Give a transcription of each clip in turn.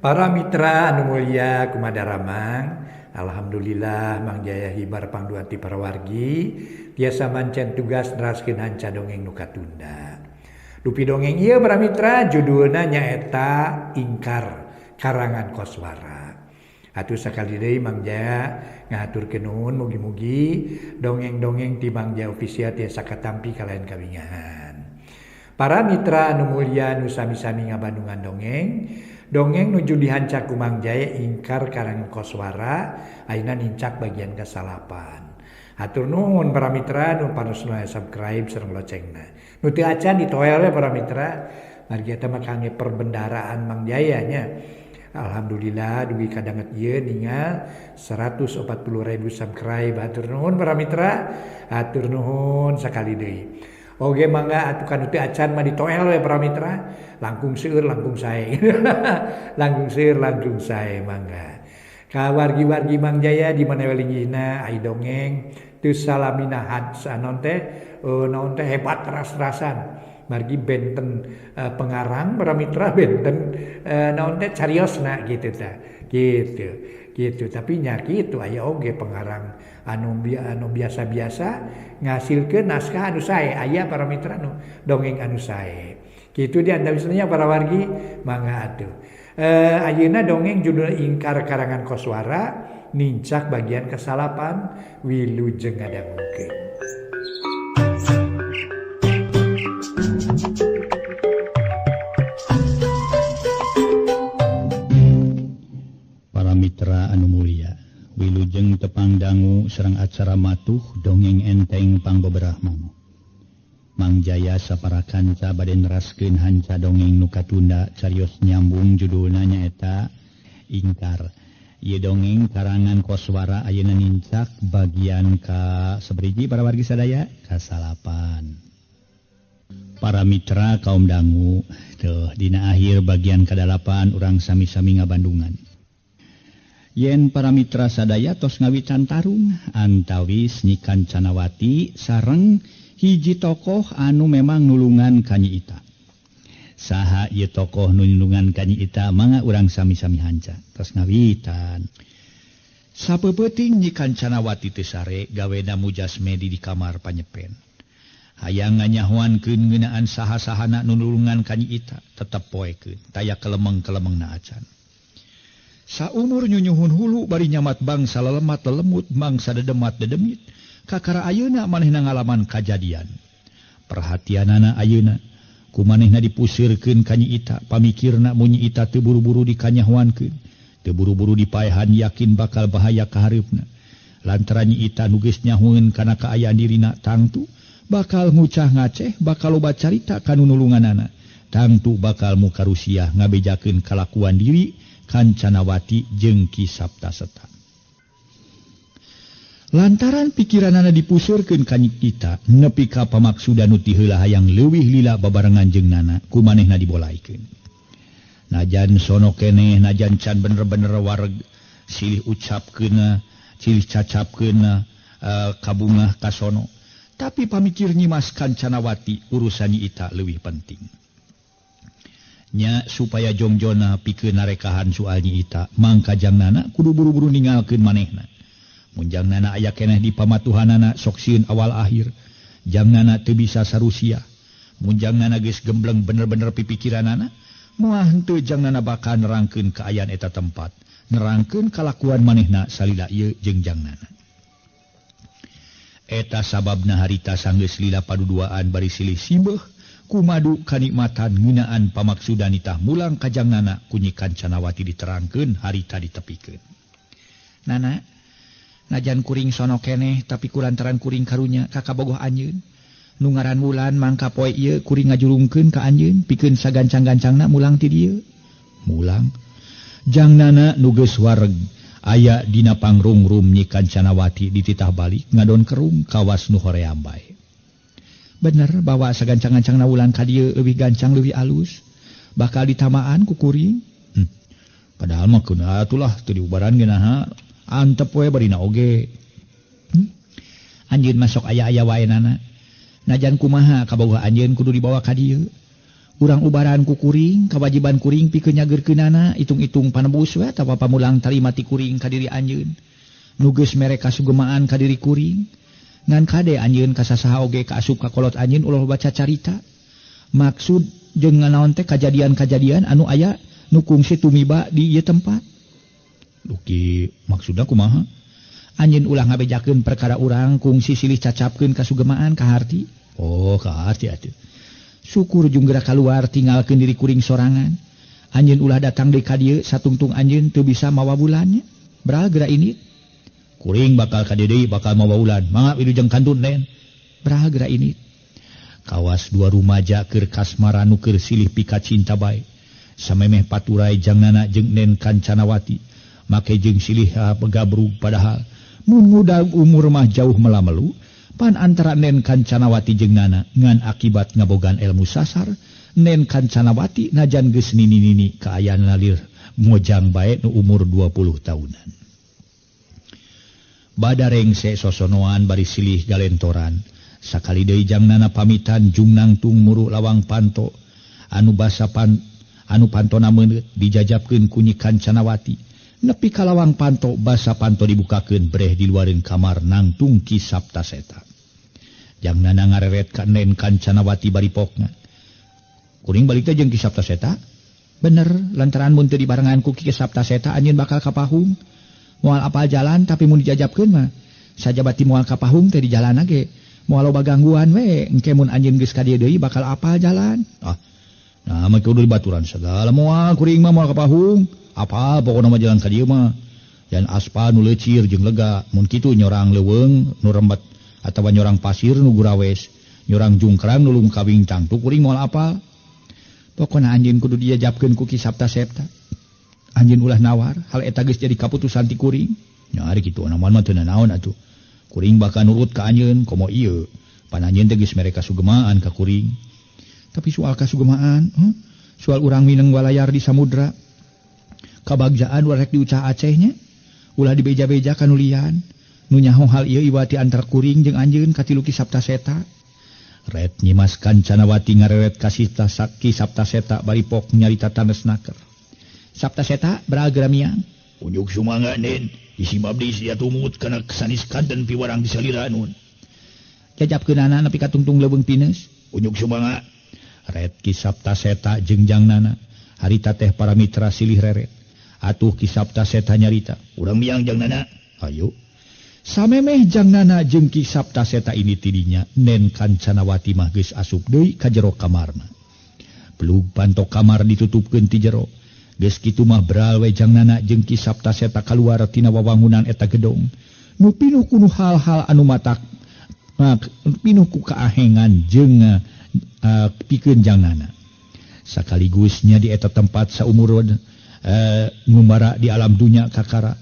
Para mitra anu mulia kumadaramang, alhamdulillah Mang Jaya hibar pangduati para wargi, tiasa mancen tugas neraskeun hanca dongeng nu katunda. Dupi dongeng ieu para mitra judulna nyaeta Ingkar karangan Koswara. Atuh sakali deui Mang Jaya ngahaturkeun nuhun mugi-mugi dongeng-dongeng ti Mang Jaya official tiasa katampi kalayan kawingahan. Para mitra anu mulia nu sami-sami ngabandungan dongeng nuju dihancak ku Mang Jaya Ingkar karangan Koswara ayeuna nincak bagian ke-8. Hatur nuhun para mitra nu panosna subscribe sareng locengna. Nu teu acan ditoel we para mitra, margi eta mah kangge perbendaharaan Mang Jaya nya. Alhamdulillah dugi kadanget ieu ningal 140.000 subscribe. Hatur nuhun para mitra, hatur nuhun sakali deui. Oge mangga atuh kanu teu acan mah ditoel we para mitra, langkung seueur langkung sae. Langkung seueur langkung sae mangga. Ka wargi-wargi Mang Jaya di mana we linggihna ai dongeng teu salaminahan sanon teh naon teh hebat ras-rasan. Margi benten pengarang para mitra benten naon teh cariosna gitu tah. Gitu tapi nya kitu aya oge pengarang anu biasa-biasa ngasilkeun naskah anu sae, aya para mitra nu dongeng anu sae. Kitu di andawisna para wargi mangga atuh. Ayeuna dongeng judul Ingkar karangan Koswara nincak bagian ke-8 wilujeng ngadangukeun. Para mitra anu mulia, wilujeng tepang dangu sareng acara matuh dongeng enteng pangbeberahmong. Mang Jaya saparakanca bade neraskeun hanca dongeng nu katunda carios nyambung judulna nyaeta Ingkar. Ieu dongeng karangan Koswara ayeuna nincak bagian ka saberiji para wargi sadaya ka-8. Para mitra kaum dangu, teuh dina akhir bagian ka-8 urang sami-sami ngabandungan. Yen para mitra sadaya tos ngawican tarung antawis Nyi Kancanawati sareng hiji tokoh anu memang nulungan ka Nyi Ita. Saha ieu tokoh nu nulungan ka Nyi Ita mangga urang sami-sami hanca tos ngawitan. Sapeupeting Nyi Kancanawati teu sare gawena mujasmedi di kamar panyepen. Hayang nganyahoankeun ngeunaan saha-sahana nu nulungan ka Nyi Ita tetep poekeun taya kelemeng-kelemengna acan. Saumur nyunyuhun hulu bari nyamat bangsa lelemat lelemut bangsa dedemat dedemit kakara ayeuna manehna ngalaman kajadian. Perhatianana ayeuna kumanehna dipusirkeun ka Nyi Ita pamikirna mun Nyi Ita teu buru-buru dikanyahoankeun, teu buru-buru dipaehan yakin bakal bahaya ka hareupna. Lantaran Nyi Ita nu geus nyahoeun kana kaayaan dirina tangtu bakal ngucah ngaceh, bakal loba carita kanu nulunganana. Tangtu bakal mukarusiah ngabejakeun kalakuan diri Kancanawati jeung Ki Saptaseta. Lantaran pikiranana dipusirkeun ka Nyi Ita nepi ka pamaksudan nu ti heula hayang leuwih lila babarengan jeung nana kumanehna dibolaikeun. Najan sono keneh najan can bener-bener wareg silih ucapkeunna, silih cacapkeunna kabungah ka sono. Tapi pamikir Nyi Mas Kancanawati urusan Nyi Ita leuwih penting. Nya supaya jongjona pikeun narekahan soal Nyi Ita mangka jangnana kudu buru-buru ninggalkeun manehna. Mun jangnana aya keneh di pamatuhanana sok sieun awal akhir, jangnana teu bisa sarusia. Mun jangnana geus gembleng bener-bener pipikiranana, moal henteu jangnana bakal nerangkeun kaayaan eta tempat, nerangkeun kalakuan manehna salila ieu jeung jangnana. Eta sababna harita sanggeus lila paduduaan bari silih simbeuh kumadu kanikmatan ngeunaan pamaksudan itah mulang ka jangnana ku Nyi Kancanawati diterangkeun harita ditepikeun. Nana, najan kuring sono keneh tapi kulantaran kuring karunya ka kabogoh anjeun. Nu ngaran Wulan mangka poe ieu kuring ngajulungkeun ka anjeun pikeun sagancang-gancangna mulang ti dieu. Mulang jangnana nu geus wareg aya dina pangrungrum Nyi Kancanawati dititah balik ngadon kerum kawas nu hoream bae. Bener bahwa sagancang-gancangna Wulan ka dieu leuwih gancang leuwih alus bakal ditamaan ku kuring. Padahal mah keuna atulah teu diubaran geunah antep we barina oge. Anjeun masok aya-aya wae nana. Najan kumaha kabogoh anjeun kudu dibawa ka dieu. urang ubaran ku kuring kewajiban kuring pikeun nyageurkeunana itung-itung panebus we atawa pamulang tarimati kuring ka diri anjeun nu geus mere kasugemaan ka diri kuring ngan kade anjeun kasasaha oge kaasup ka kolot anjeun ulah baca carita maksud jeung nganaon teh kajadian-kajadian anu aya nu kungsi tumiba di ieu tempat duki maksudna kumaha anjeun ulah ngabejakeun perkara urang kungsi silih cacapkeun kasugemaan ka harti oh ka harti atuh syukur jeung geura kaluar tinggalkeun diri kuring sorangan anjeun ulah datang deui ka dieu satungtung anjeun teu bisa mawa bulannya beral geura ini kuring bakal ka dieu deui bakal mawa ulan mangga wilujeng kantun den beral geura ini kawas dua rumaja keur kasmaran nu keur silih pika cinta bae samemeh paturai jangnana jeung Nen Kancanawati make jeung silih begabrug padahal mun muda umur mah jauh melamelu pan antara Nen Kancanawati jeung Nana ngan akibat ngabogan ilmu sasar Nen Kancanawati najan geus nini-nini kaayaan lalir mojang bae nu umur 20 tahunan badarengse sosonoan bari silih galentoran sakali deui jang Nana pamitan jung nangtung muru lawang panto anu pantona meunut dijajabkeun ku Nyi Kancanawati nepi ka lawang panto basa panto dibukakeun breh di luareun kamar nangtung Ki Saptaseta jang Nana ngareret ka Nen Kancanawati bari pokna kuring balik teh jeung Ki Saptaseta bener lantaran mun teu dibarengan ku Ki Saptaseta anjeun bakal kapahung moal apal jalan tapi mun dijajabkeun mah sajabati moal kapahung teh di jalan ge moal loba gangguan we engke mun anjeun geus ka dieu deui bakal apal jalan nah mah kudu dibaturan segala moal kuring mah moal kapahung apa pokona mah jalan ka dieu mah jan aspal nu leucir jeung lega mun kitu nyorang leuweung nu rembat atawa nyorang pasir nu gurawes nyorang jungkrang nu lung kawing cangtu kuring moal apa pokona anjeun kudu dijajabkeun ku Ki Saptaseta anjeun ulah nawar hal eta geus jadi kaputusan ti kuring nya ari kitu naon mah teu naon atuh kuring bakal nurut ka anjeun komo ieu pan anjeun teh geus mere kasugemaan ka kuring tapi soal kasugemaan soal urang mineng walayar di samudra kabagjaan ulah rek diucah Aceh nya ulah dibeja-beja ka nulian nu nyaho hal ieu iwati antar kuring jeung anjeun katilu Ki Saptaseta ret Nyimas Kancanawati ngareret ka Ki Saptaseta bari pok nyarita tanesnaker Saptaseta beral geura miang unjuk sumangga Nen isibab deui sia tumut kana kesaniskan dan piwarang disaliraneun jajabkeunana nepi ka tungtung leuweung pines unjuk sumangga ret Ki Saptaseta jeung jang Nana harita teh para mitra silih reret atuh Ki Saptaseta nyarita urang miang jang Nana ayo samemeh jang Nana jeung Ki Saptaseta ini tidinya Nen Kancanawati mah geus asup deui ka jero kamarna pelug panto kamar ditutupkeun ti jero geus kitu mah beral we jang Nana jeung Ki Saptaseta kaluar tina wawangunan eta gedong nu pinuh ku hal-hal anu matak pinuh ku kaahengan jeung pikeun jang Nana sakaligusnya di eta tempat saumur ngumara di alam dunya kakara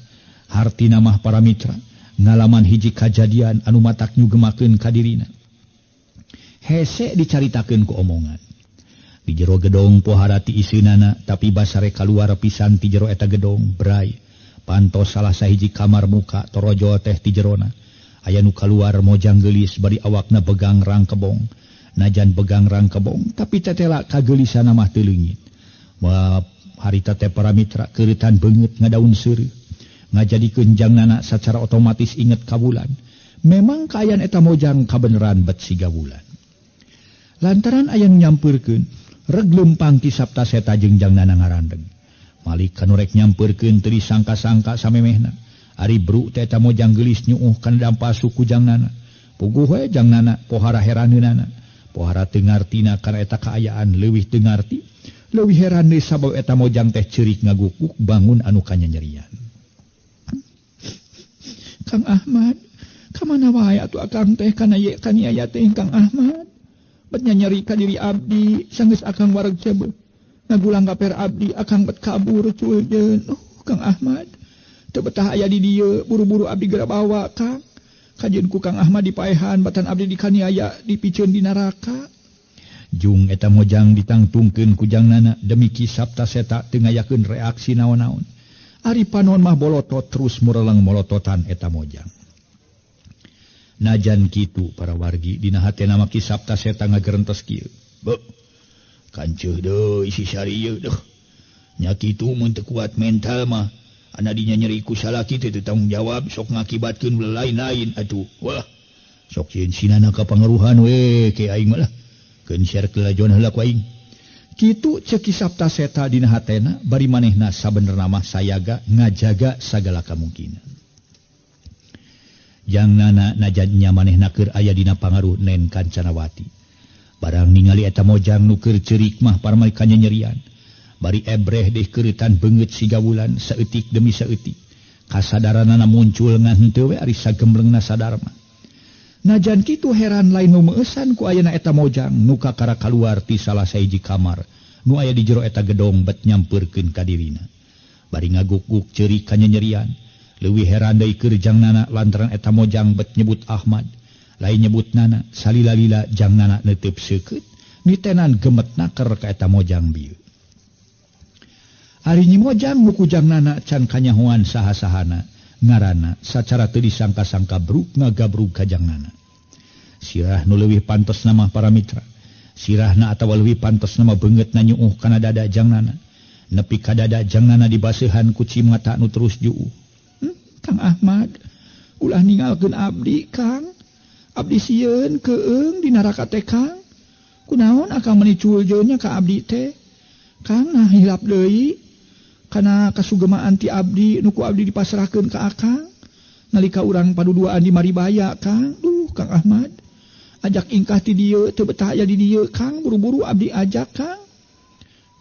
hartina mah para mitra ngalaman hiji kajadian anu matak nyugemakeun ka dirina hese dicaritakeun ku omongan di jero gedong pohara ti iseunana tapi basare kaluar pisan ti jero eta gedong bray pantos salah sahiji kamar muka torojo teh ti jerona aya nu kaluar mojang geulis bari awakna begang rang kebong najan begang rang kebong tapi tetela kagelisana mah teu leungit harita teh para mitra keuritan beungeut ngadaun seureuh ngajadikeun jang Nana secara otomatis inget ka bulan memang kaayaan eta mojang kabeneran bet siga bulan lantaran aya nyampeurkeun reg leumpang Ki Saptaseta jeung jang Nana ngarandeg malik kanu rek nyampeurkeun teu disangka-sangka samemehna ari bru teh eta mojang geulis nyuuh kana dampa suku jang Nana puguh we jang Nana pohara heraneunana pohara teu ngartina kana eta kaayaan leuwih teu ngarti leuwih heran deui sabab eta mojang teh ceurik ngagukuk bangun anu kanyanyerian Kang Ahmad kamana wae atuh akang teh kana ye kaniaya teh Kang Ahmad bet nyanyeri ka diri abdi sanggeus akang wareg cebeuh ngagulang gaper abdi akang bet kabur cuejeun Kang Ahmad teu betah aya di dieu buru-buru abdi geura bawa Kang kajeun ku Kang Ahmad dipaehan batan abdi dikaniaya dipiceun di neraka jung eta mojang ditangtungkeun ku jang Nana demi Ki Saptaseta teu ngayakeun reaksi naon-naon ari panon mah bolotot terus mureleng molototan eta mojang najan kitu para wargi dina hatena mah Ki Saptaseta ngagerentos kieu Kanceuh deuh isi sarieu deuh. Nya kitu mun teu kuat mental mah ana dinya nyeri ku salaki teh teu tanggung jawab sok ngakibatkeun lain-lain atuh. Wah. Sok sieun sinana kapangaruhan we ke aing mah lah. Keun share kelajuan heula ku aing. Kitu ceuk Ki Saptaseta dina hatena bari manehna sabenerna mah sayaga ngajaga sagala kamungkinan. Jangnana najan nya manehna keur aya dina pangaruh Nen Kancanawati. Barang ningali eta mojang nu keur ceurik mah parmai kanyerian. Bari ebreh deh keuretan beungeut siga wulan saeutik demi saeutik. Kasadaranana muncul ngan henteu we ari sagemblengna sadar mah. Najan kitu heran lain nu meuesan ku ayeuna eta mojang nu kakara kaluar ti salah sahiji kamar nu aya di jero eta gedong bet nyampeurkeun ka dirina. Bari ngaguk-guk ceurik kanyerian. Leuwih heran deui keur jangnana lantaran eta mojang bet nyebut Ahmad. Lain nyebutnana salila-lila jangnana neuteub seukeut nitenan gemetna keur ka eta mojang bieu. Ari nyi mojang nu ku jangnana can kanyahoan saha-sahana ngaranna sacara teu disangka-sangka bruk ngagabrug ka jangnana. Sirah nu leuwih pantosna mah para mitra. Sirahna atawa leuwih pantosna mah beungeutna nyuuh kana dada jangnana. Nepi ka dada jangnana dibaseuhan ku cimata nu terus juuh. Kang Ahmad, ulah ninggalkeun abdi, Kang. Abdi sieun keung di neraka teh Kang. Kunaon akang meuni culjeunnya ka abdi teh? Kang nah hilap deui kana kasugemaan ti abdi nu ku abdi dipasrahkeun ka akang nalika urang paduduaan di Maribaya Kang. Duh Kang Ahmad, ajak ingkah ti dieu teu betah aya di dieu Kang, buru-buru abdi ajak Kang.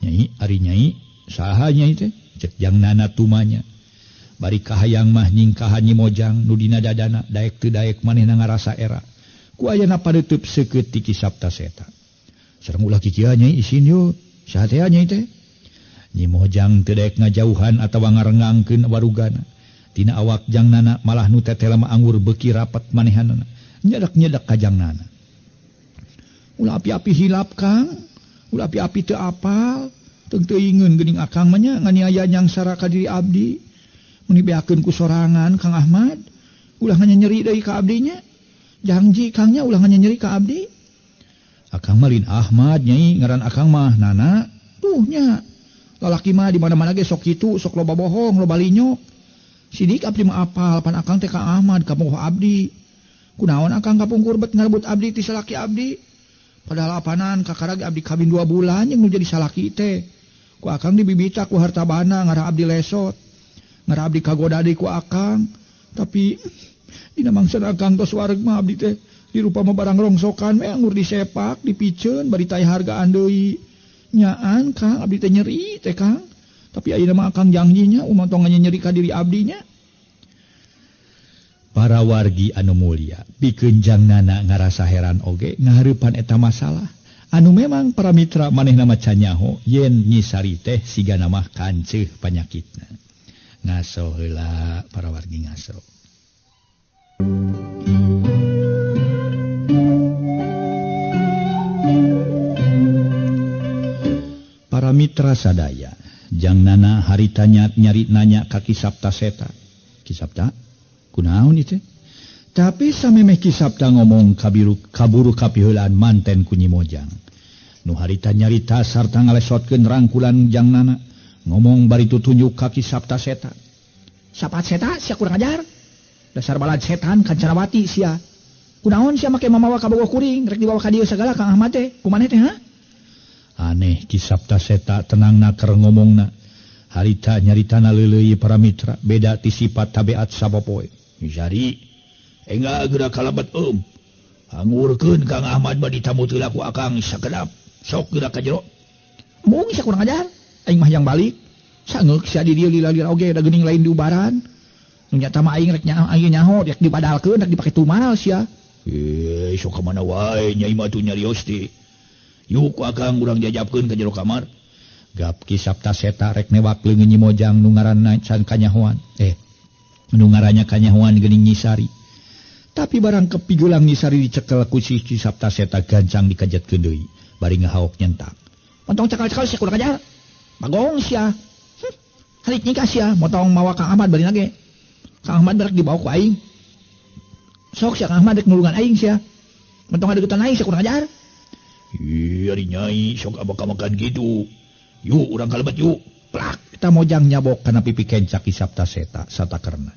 Nyai, ari nyai, saha nyai teh? Cek jangnana tumanya. Bari kahayang mah nyingkahan nyi mojang nu dina dadana daek teu daek manehna ngarasa era. Ku ayeuna padeuteub seukeut ti Ki Saptaseta. Sareng ulah kikieu nyai isin yo. Saha teh nyai teh? Nyi mojang teu daek ngajauhan atawa ngarengangkeun warugana. Tina awak jangnana malah nu tetela mah anggur beuki rapat manehanana. Nyedak-nyedak ka jangnana. Ulah api-api hilap Kang. Ulah api-api teu apal. Teung teuingeun geuning akang mah nya nganiaya nyangsara ka diri abdi. Mun dibeakeun ku sorangan Kang Ahmad, ulah nyeri deui ka abdinya. Janji Kangnya ulah nyeri ka abdi. Akang malin Ahmad nyai ngaran akang mah Nana. Tuh nya. Lalaki mah di mana-mana ge sok kitu, sok loba bohong, loba linyok. Sidik abdi mah apal pan akang teh Kang Ahmad kapoh abdi. Kunaon akang kapungkur bet ngarebut abdi ti salaki abdi. Padahal apanan kakara ge abdi kawin 2 bulan yang nu jadi salaki teh. Ku akang dibibita ku harta bana ngarah abdi lesot. Ngarah abdi kagoda deui ku akang. Tapi dina mangsan akang tos wareg mah abdi teh dirupa mah barang rongsokan we anggur disepak, dipiceun bari tay hargaan deui. Nyaan Kang abdi teh nyeri teh Kang. Tapi ayeuna mah akang janjinya umat tong nyeri ka diri abdinya. Para wargi anu mulia, pikeun jangnana ngarasa heran oge ngahareupan eta masalah. Anu memang para mitra manehna mah can nyaho yen Nyi Sari teh sigana mah kanceuh panyakitna. Ngaso heula para wargi ngaso. Para mitra sadaya, jangnana haritanya nyari nanya ka Ki Saptaseta. Ki Sapta, kunaon ieu teh? Tapi samemeh Ki Sapta ngomong kaburu kapiheulaan manten ku Nyi Mojang. Nu harita nyarita sarta ngalesotkeun rangkulan jangnana. Ngomong bari tutunjuk ka Ki Saptaseta. Saptaseta sia kurang ajar. Dasar balad setan Kancanawati sia. Kunaon sia make mamawa ka bogoh kuring rek dibawa ka dieu sagala Kang Ahmad teh. Kumaneh teh ha? Aneh Ki Saptaseta tenangna keur ngomongna. Harita nyaritana leuleuy para mitra beda ti sifat tabeat sapopoe. Jari engga geura kalebet angurkeun Kang Ahmad badi tamu teu laku akang sakedap. Sok geura ka jero. Mung sia kurang ajar. Aing mah yang balik. Sangeuk sia di dieu lila-lila oge da geuning lain di ubaran. Nu nyata mah aing rek aing nyaho rek dibadalkeun rek dipake tumal sia. Sok ka mana wae nyai mah tu nyarios teh. Yuk akang urang jajabkeun ka jero kamar. Gap Ki Saptaseta rek newak leungeun Nyi Mojang nu ngaranna can kanyahoan. Nu ngarannya kanyahoan geuning Nyi Sari. Tapi barang kepigulang Nyi Sari dicekel ku si Ki Saptaseta gancang dikajetkeun deui. Bari ngahaok nyentak. Montong cekal-cekal sia kurang ajar. Bagong sia. Halik nikah sia motong mawa Kang Ahmad bari nage. Kang Ahmad rek dibawa ku aing. Sok sia Kang Ahmad rek nulungan aing sia. Montong adegetan aing sia kurang ajar. Nyai sok abak-abakan gitu. Yuk urang kalebat yuk. Plak kita mojang nyabok kana pipi kencak Ki Sapta Seta satakerna.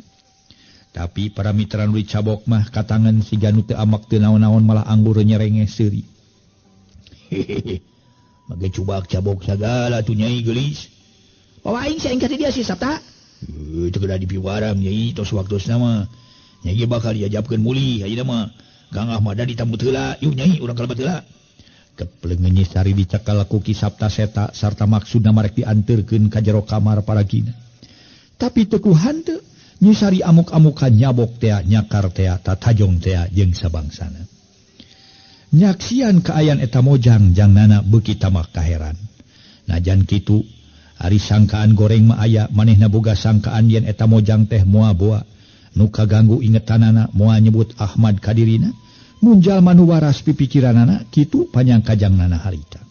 Tapi para mitra nu dicabok mah katangan si Ganu teu amak teu naon-naon malah anggur nyerenge seuri. Hehehe. Mage cubak cabok sagala tuh Nyai geulis. Pawaing si aing ka dia si Sapta. Teu kudu dipiwarang Nyai tos waktosna mah. Nyai bakal diajabkeun muli ayeuna mah. Kang Ahmad ditambut heula. Yuk Nyai urang kalebat heula. Kepleungeun Nyi Sari dicekal ku Ki Sapta Seta sarta maksudna marek dianterkeun ka jero kamar paragina. Tapi teu ku hanteu Nyi Sari amuk-amukan nyabok tea nyakar tea tatajong tea jeung sabangsana. Nyaksian kaayan eta mojang jangnana beuki tamak kaheran. Najan kitu ari sangkaan goreng mah aya manehna boga sangkaan yen eta mojang teh moal boa nu kaganggu ingetanana moal nyebut Ahmad kadirina. Munjal manu waras pipikiranana kitu panyangka jangnana harita.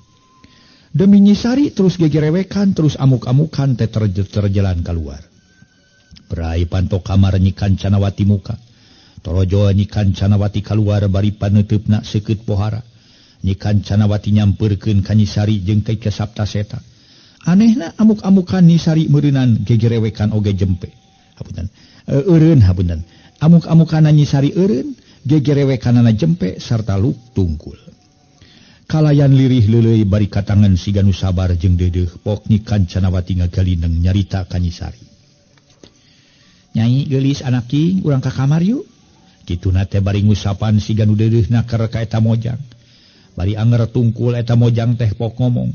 Demi Nyi Sari terus gegerewekan terus amuk-amukan teh terjalan keluar. Berai pantok kamar Nyi Kancanawati muka. Torojo Nyi Kancanawati keluar bari paneutupna seukeut pohara. Nyi Kancanawati nyampeurkeun ka Nyi Sari jeung Ki Sapta Seta. Anehna amuk-amukan Nyi Sari meureunan gegerewekan oge jempe. Hapunten. Eureun hapunten. Amuk-amukan Nyi Sari eureun gegerewekanana jempe sarta luk tungkul. Kalayan lirih leuleuy bari katangan si Ganu sabar jeung deudeuh pok Nyi Kancanawati ngagalineng nyarita ka Nyi Sari. Nyai geulis anak king urang ka kamar yuk. Kituna teh bari ngusapan si Ganu deudeuhna keur ka eta mojang. Bari anger tungkul eta mojang teh pok ngomong.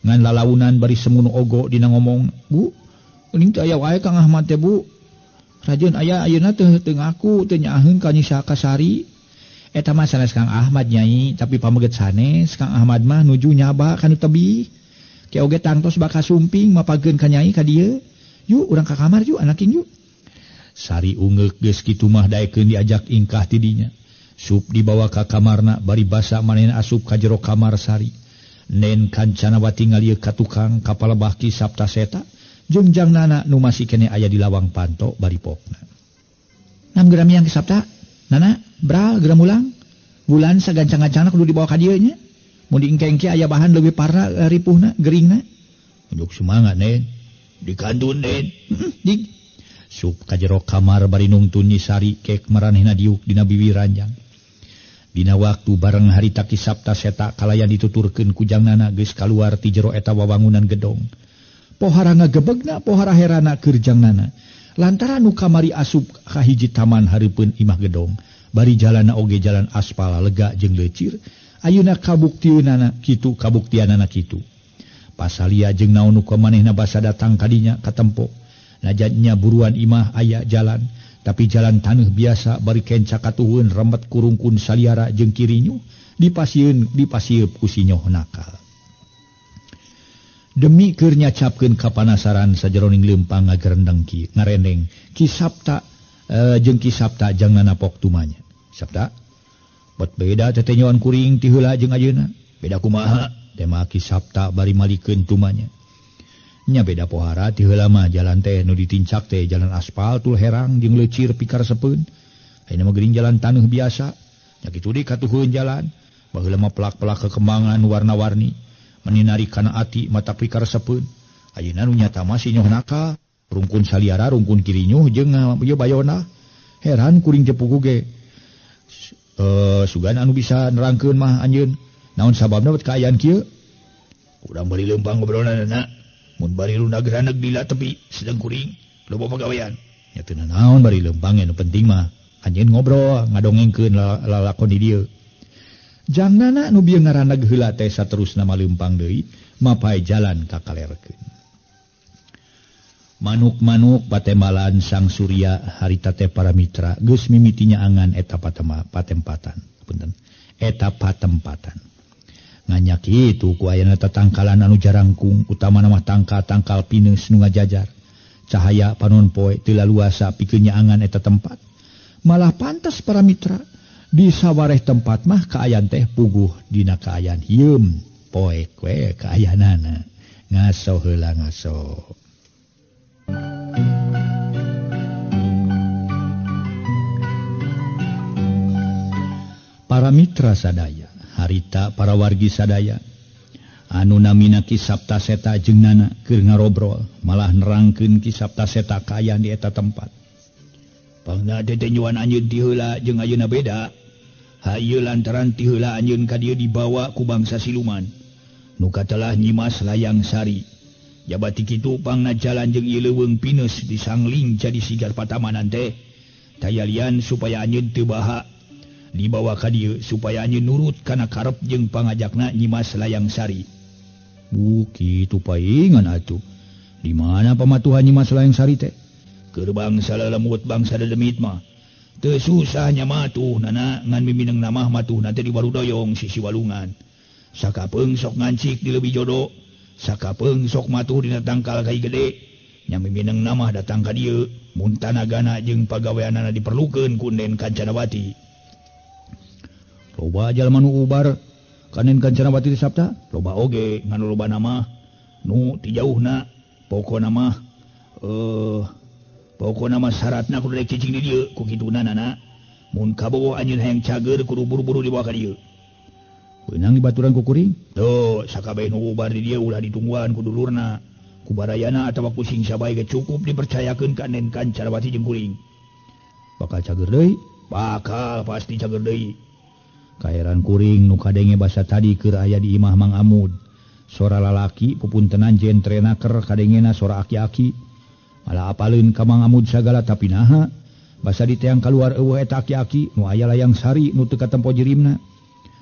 Ngan lalaunan bari semun ogo dina ngomong, "Bu, geuning teu aya wae Kang Ahmad teh, Bu. Rajeun aya ayeuna teu ngaku teu nyaheun ka Nyi Sari. Eta mah sanes Kang Ahmad Nyai, tapi pameget sanes Kang Ahmad mah nuju nyaba kanu tebih. Ki oge tangtos bakal sumping mapageun ka Nyai ka dieu. Yuk urang ka kamar yuk anaking yuk." Sari ungeuk geus kitu mah daekeun diajak ingkah ti dinya. Sup dibawa ka kamarna bari basa manehna asup ka jero kamar Sari. Nen Kancanawati ngalieu ka tukang kapalebah Ki Sapta Seta. Jeung jangnana nu masih kene aya di lawang panto bari pokna. Nam geura miang Ki Sapta. Nana, bral geura mulang. Bulan sagancang-gancangna kudu dibawa ka dieu nya. Mun diengke-engke aya bahan leuwih parna ripuhna, geuringna. Unjuk semangat Nen. Dikandun Nen. Dig. Sup ka jero kamar bari nungtun Nyi Sari kek maranehna diuk dina bibi ranjang. Dina waktu bareng harita Ki Sapta Seta kalayan dituturkeun ku jangnana geus kaluar ti jero eta wawangunan gedong. Pohara ngagebegna pohara herana keur jangnana. Lantaran nu kamari asup ka hiji taman hareupeun imah gedong. Bari jalanna oge jalan aspal lega jeung leucir. Ayeuna kabuktianana kitu kabuktianana kitu. Pasalia jeung naon nu manehna basa datang ka dinya katempo. Najannya buruan imah aya jalan, tapi jalan taneuh biasa bari kenca katuhun remet kurungkun saliara jeung kirinyu dipasieun ku sinyoh nakal. Demi keur nyacapkeun kapanasaran sajeroning leumpang ngagerendeng ngarendeng Ki Sapta jeung Ki Sapta jangnana pok tumanya. Sapta, bet beda teh nyoan kuring ti heula jeung ayeuna. Beda kumaha? Tema Ki Sapta bari malikeun tumanya. Nya beda pohara ti heula mah jalan teh nu ditincak teh jalan aspal tul herang jeung leucir pikaresepeun. Ayeuna mah geuning jalan taneuh biasa. Nya kitu deui katuhun jalan. Baheula mah pelak-pelak kekembangan warna-warni. Meninari kana ati mata pikaresepeun. Ayeuna nu nyata mah sinyoh nakal, rungkun saliara rungkun kirinyuh jeung ieu bayona. Heran kuring teh puguh ge. Sugan anu bisa nerangkeun mah anjeun. Naon sababna bet kaayaan kieu? Urang bari leumpang ngobrolna na. Mun bari luna geraneg dila tepi sedeng kuring loba pagawean. Nya teu naon bari leumpang anu penting mah anjeun ngobrol ngadongengkeun lalakon di dieu. Jangnana nu bieu ngaraneg heula teh saterusna maleumpang deui mapae jalan ka kalerkeun. Manuk-manuk patemalan Sang Surya harita teh para mitra geus mimitinya angan eta patempatan. Punten. Eta patempatan. Nganya kitu ku ayana tatangkalan anu jarangkung utamana mah tangkal-tangkal pineus nu ngajajar. Cahaya panon poe teu laluasa pikeun nyaangan eta tempat. Malah pantas para mitra di sawareh tempat mah kaayan teh puguh dina kaayan hieum poek we kaayanana ngaso heula ngaso. Para mitra sadaya harita para wargi sadaya anu namina Ki Sabta Seta jeung Nana keur ngarobrol malah nerangkeun Ki Sabta Seta kaayaan di eta tempat. Pangna tetenjuan anjeun ti heula jeung ayeuna beda. Hayeul lantaran ti heula anjeun ka dieu dibawa ku bangsa siluman. Nu katelah nyimas layang sari. Jabati kitu pangna jalan jeung ieu leuweung Pinus disangling jadi sigar patamanan teh. Daya lian supaya anjeun teu baha dibawa ka dieu supaya anjeun nurut kana karep jeung pangajakna nyimas layang sari. Kitu paingan atuh. Di mana pamatuhan nyimas layang sari teh? Keur bangsa lalemut bangsa dedemit mah teu susahnya matuh nana ngan mimineng namah matuh nanti di Warudoyong sisi Walungan. Sakapeung sok ngancik di leuwih jodo, sakapeung sok matuh dina tangkal kai gede. Nya mimineng namah datang ka dieu mun tanagana jeung pagaweanana diperlukeun ku Nen Kancanawati. Loba jalma nu ubar ka Nen Kancanawati ti Sabta, loba oge ngan loba nama nu ti jauhna pokona mah pokona mah syaratna kudu rek cicing di dieu ku kituna nana mun kabogo anjeun hayang cager kudu buru-buru dibawa ka dieu. Beunang dibaturan ku kuring teu sakabeh nu ubar di dieu ulah ditungguan ku dulurna ku barayana atawa ku sing sabae ge cukup dipercayakeun ka Nen Kancanawati jeung kuring. Bakal cager deui? Bakal pasti cager deui. Kaeran kuring nu kadenge basa tadi keur aya di imah Mang Amud. Sora lalaki pupuntenan jentrenaker kadengena sora aki-aki. Malah apaleun ka Mang Amud sagala tapi naha basa diteang kaluar eueuh eta aki-aki nu aya layang sari nu teu katempo jirimna.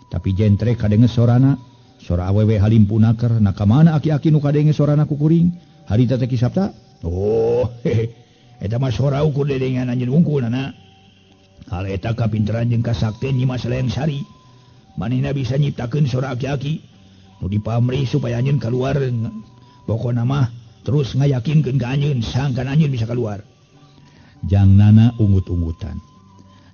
Tapi jentre kadenge sorana sora awewe halimpunaker na ka mana aki-aki nu kadenge sorana ku kuring? Harita teh Ki Sabta? Oh, eta mah sora ukur dedengan anjeun wungkulna. Hal eta kapinteran jeung kasaktian nyimas layang sari. Manehna bisa nyiptakeun sora aki-aki nu dipamrih supaya anjeun kaluar. Pokona mah terus ngayakinkeun ka anjeun sangkan anjeun bisa kaluar. Jangnana ungut-ungutan.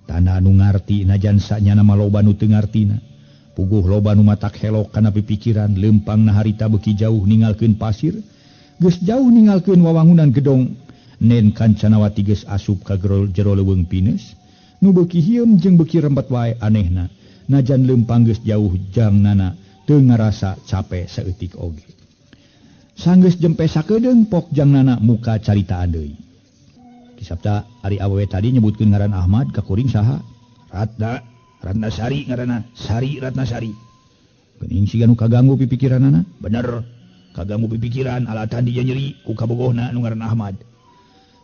Tanda nu ngarti najan sanyana mah loba nu teu ngartina. Puguh loba nu matak helok kana pipikiran leumpangna harita beuki jauh ninggalkeun pasir. Geus jauh ninggalkeun wawangunan gedong Nen Kancanawati geus asup ka jero leuweung Pinus. Nu beuki hieum jeung beuki rembet wae anehna najan leumpang geus jauh jangnana teu ngarasa capek saeutik oge. Sanggeus jempe sakedeung pok jangnana muka caritaan deui. Ki Sabta ari awewe tadi nyebutkeun ngaran Ahmad ka kuring saha? Ratnasari ngaranna, Sari Ratnasari. Geuning siga nu kaganggu pipikiranana? Bener, kaganggu pipikiran alatan dia nyeri ku kabogohna nu ngaran Ahmad.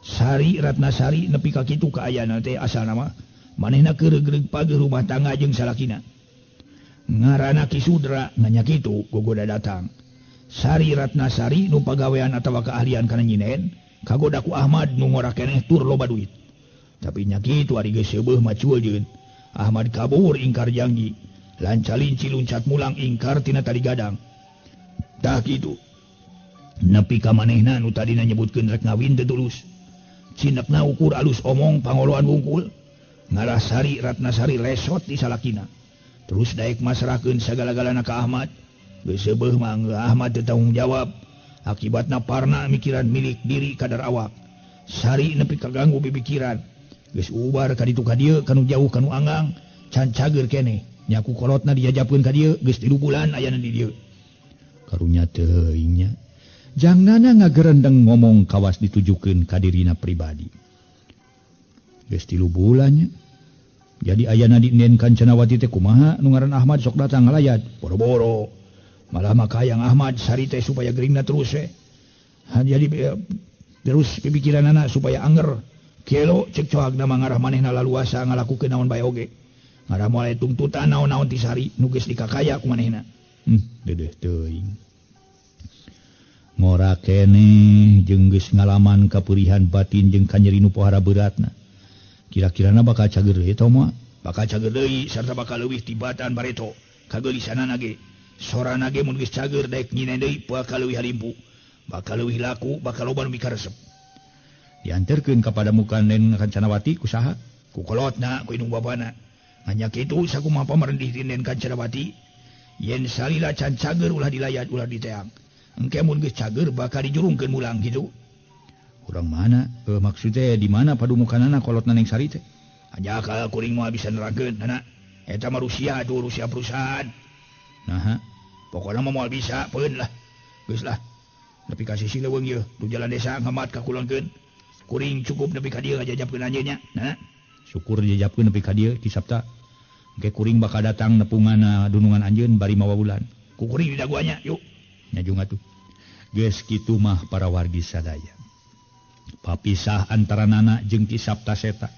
Sari Ratnasari nepi ka kitu kaayana teh asalna mah manehna keur pageuh rumah tangga jeung salakina. Ngaranna Ki Sudra nganya kitu gogoda datang. Sari Ratnasari nu pagawean atawa keahlian kana nyinen kagoda ku Ahmad nu ngora keneh tur loba duit. Tapi nya kitu ari geus seubeuh mah cueuljeun. Ahmad kabur ingkar janji. Lancalinci luncat mulang ingkar tina tadi gadang. Tah kitu. Nepi ka manehna nu tadina nyebutkeun rek ngawin teu tulus. Cinekna ukur alus omong pangoloan wungkul. Ngarah Sari Ratnasari lesot di salakina. Terus daek masrahkeun sagala-galana ka Ahmad. Geus seubeuh mah Ahmad teu tanggung jawab. Akibatna parna mikiran milik diri kadar awak. Sari nepi kaganggu pipikiran. Geus ubar ka ditu ka dieu kanu jauh kanu anggang can cager keneh. Nyaku kolotna diajabkeun ka dieu geus 3 bulan ayana di dieu. Karunya teuing nya. Jangnana ngagerendeng ngomong kawas ditujukeun ka dirina pribadi. Geus 3 bulan nya. Jadi ayana di Nen Kancanawati teh kumaha nu ngaran Ahmad sok datang ngalayat? Boro-boro. Malah makayang Ahmad Sari teh supaya geringna terus jadi terus pipikiranana supaya anger. Kelo cek coagna mangarah manehna laluasa ngalakukeun naon bae oge. Ngarah moal tungtutan naon-naon ti Sari nu geus dikakaya ku manehna. Dedeh teuing. Ngora keneh jeung geus ngalaman kapurihan batin jeung kanyeri nu pohara beratna. Kira-kirana bakal cager deui eta moal. Bakal cager deui sarta bakal leuwih tibatan bareto kageulisanana ge. Sorana ge mun geus cager daek nyinen deui bakal leuwih halimpu. Bakal leuwih laku, bakal loba nu mikaresep. Dianterkeun kepada muka Nen Kancanawati ku saha? Ku kolotna ku indung babana. Hanya kitu sakumaha pamarendih ti Nen Kancanawati yen salila can cager ulah dilayat ulah diteang. Engke mun geus cager bakal dijurungkeun mulang kitu. Urang mana? Maksudnya di mana padumukanana kolotna Neng Sari teh? Aja ka kuring moal bisa nerangkeun nana. Eta mah Rusia tuh Rusia perusahaan. Nah pokoknya mau bisa pun lah geus lah tapi kasih sileuweung ieu du jalan desa ngamat ka kulonkeun kuring cukup nepi ka dieu ngajajabkeun anjeunnya nah syukur dijajabkeun nepi ka dieu Ki Sapta engke kuring bakal datang nepungan dunungan anjeun bari mawa bulan ku kuring di daguanya yuk nyajung atuh geus kitu mah para wargi sadaya papisah antara Nana jeung Ki Sapta Seta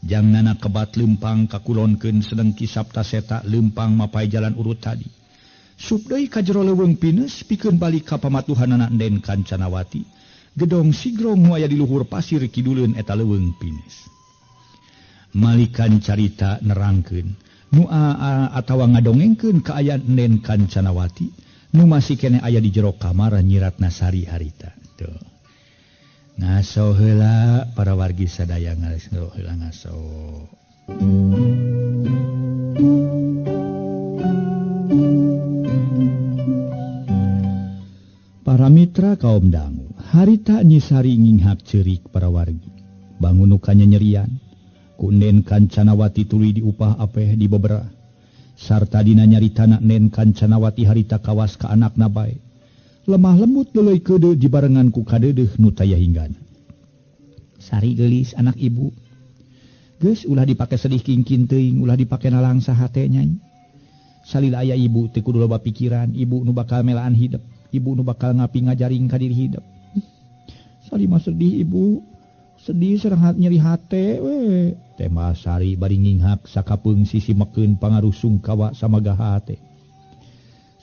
jang Nana kebat lempang kakulonkeun sedeng Ki Sapta Seta lempang mapai jalan urut tadi sup deui ka jero leuweung pines pikeun balik ka pamatuhanna Enden Kancanawati gedong sigrong nu aya di luhur pasir kiduleun eta leuweung pines malikan carita nerangkeun nu atawa ngadongengkeun kaayaan Enden Kancanawati nu masih kene aya di jero kamar nyiratna sari harita tuh ngaso heula para wargi sadaya ngaso heula ngaso para mitra kaum dangu harita nyisari nginghak ceurik para wargi bangun ukanya nyerian ku Enden Kancanawati tuluy diupah apeh di beberapa sarta dina nyaritana Enden Kancanawati harita kawas ka anakna bae lemah lembut leuy keudeut dibarengan ku kadeudeuh nu taya hinggana sari geulis anak ibu geus ulah dipake sedih kingkin teuing ulah dipake nalangsa hate nyai salila aya ibu teu kudu loba pikiran ibu nu bakal melaan hidup ibu nu bakal ngapi ngajaring ka diri hidup sari mah sedih ibu sedih sareng nyeri hate we tema sari bari nginghak sakapeung sisi mekeun pangaruh sungkawa samaga hate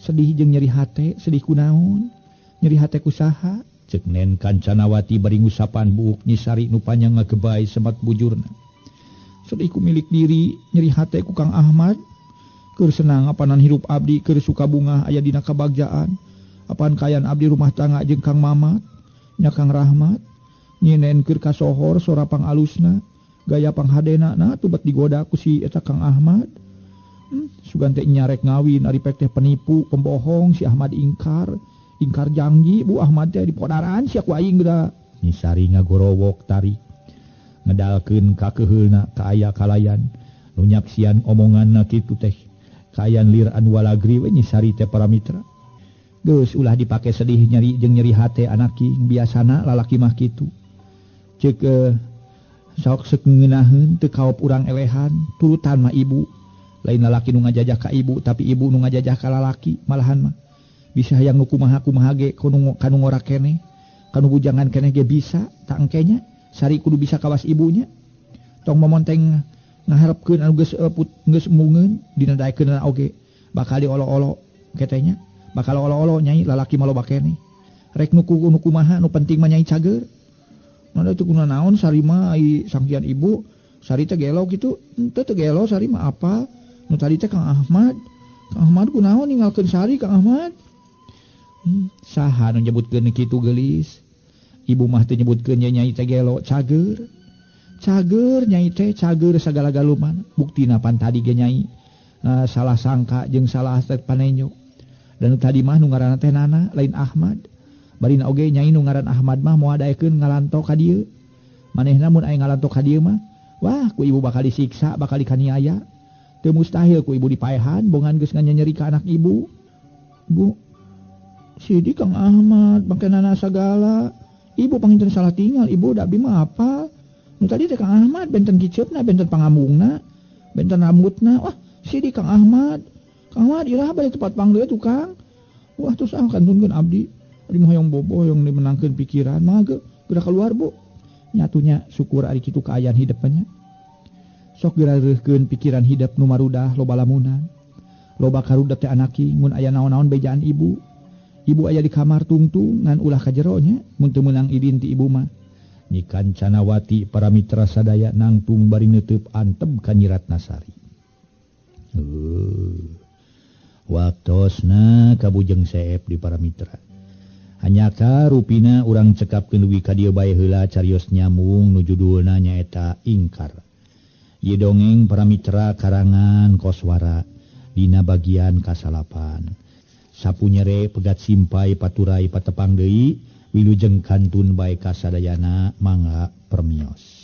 sedih jeung nyeri hate sedih kunaon nyeri hate kusaha ceuk Enden Kancanawati bari ngusapan buuk nyisari nu panjang ngagebay semat bujurna sedih ku milik diri nyeri hate ku Kang Ahmad keur senang apanan hirup abdi keur suka bunga aya dina kabagjaan apaan kayan abdi rumah tangga jeung Kang Mamat nya Kang Rahmat nyinen keur kasohor sora pangalusna gaya panghadena na tubat digoda ku si eta Kang Ahmad sugan teh nyarek ngawin ari pek teh penipu pembohong si Ahmad ingkar janji Bu Ahmad teh dipodaran sia ku aing geura nyisari ngagorowok tari ngedalkeun ka keheulna ka aya kalayan nu nyaksian omonganna kitu teh kayan lir anu walagri we nyisari teh para mitra geus ulah dipake sedih nyeri jeung nyeri hate anak king biasana lalaki mah kitu ceuk sok seungeunaheun teu kaop urang elehan turutan mah ibu lain lalaki nu ngajajah ka ibu tapi ibu nu ngajajah ka lalaki malahan mah bisa hayang nu kumaha ge kanu ngora keneh kanu bujangan keneh ge bisa tak engkenya sari kudu bisa kawas ibunya tong momonteng ngaharepkeun anu geus mungeun dina daekeun oge bakal diolo-olo ketenya bakal olo-olo nyai lalaki mah loba keneh rek nu kumaha nu penting mah nyai cager nada teu kuna naon sari mah ai sangkian ibu sari teh gelo kitu teu gelo sari mah apa nu tadi teh Kang Ahmad kunaon ninggalkeun sari Kang Ahmad saha nu nyebutkeun kitu geulis ibu mah teu nyebutkeun nyai teh gelo cager nyai teh cager sagala galuman buktina pan tadi ge nyai salah sangka jeung salah panenyo dan tadi mah nu ngaranna teh Nana lain Ahmad barina oge nyai nu ngaran Ahmad mah moal daekeun ngalanto ka dieu manehna mun aya ngalanto ka dieu mah wah ku ibu bakal disiksa bakal dikaniaya teu mustahil ku ibu dipaehan bongan geus nganyeri ka anak ibu Bu sidi Kang Ahmad bangke Nana sagala ibu panginten salah tinggal ibu da abdi mah apa nu tadi teh Kang Ahmad benten kiceupna benten pangambungna benten rambutna wah sidi Kang Ahmad irah bari tempat panggil tukang wah terus kantunkeun abdi mah hoyong bobo hoyong dimenangkeun pikiran mah geura keluar Bu nyatunya syukur ari kitu kaayaan hidupnya sok geura reukeun pikiran hidup nu marudah loba lamunan loba karudat teh anaki mun aya naon-naon bejaan ibu aya di kamar tungtung ngan ulah ka jero nya mun teu meunang idin ti ibu mah Nyi Kancanawati para mitra sadaya nangtung bari neuteub antep ka nyiratna sari waktosna kabujeng seep di para mitra hanyaka rupina urang cekapkeun leuwih ka dieu bae heula carios nyambung nu judulna nyaeta Ingkar ieu dongeng para mitra karangan Koswara dina bagian kasalapan sapunyere pegat simpai paturai patepang deui wilujeng kantun bae kasadayana mangga permios.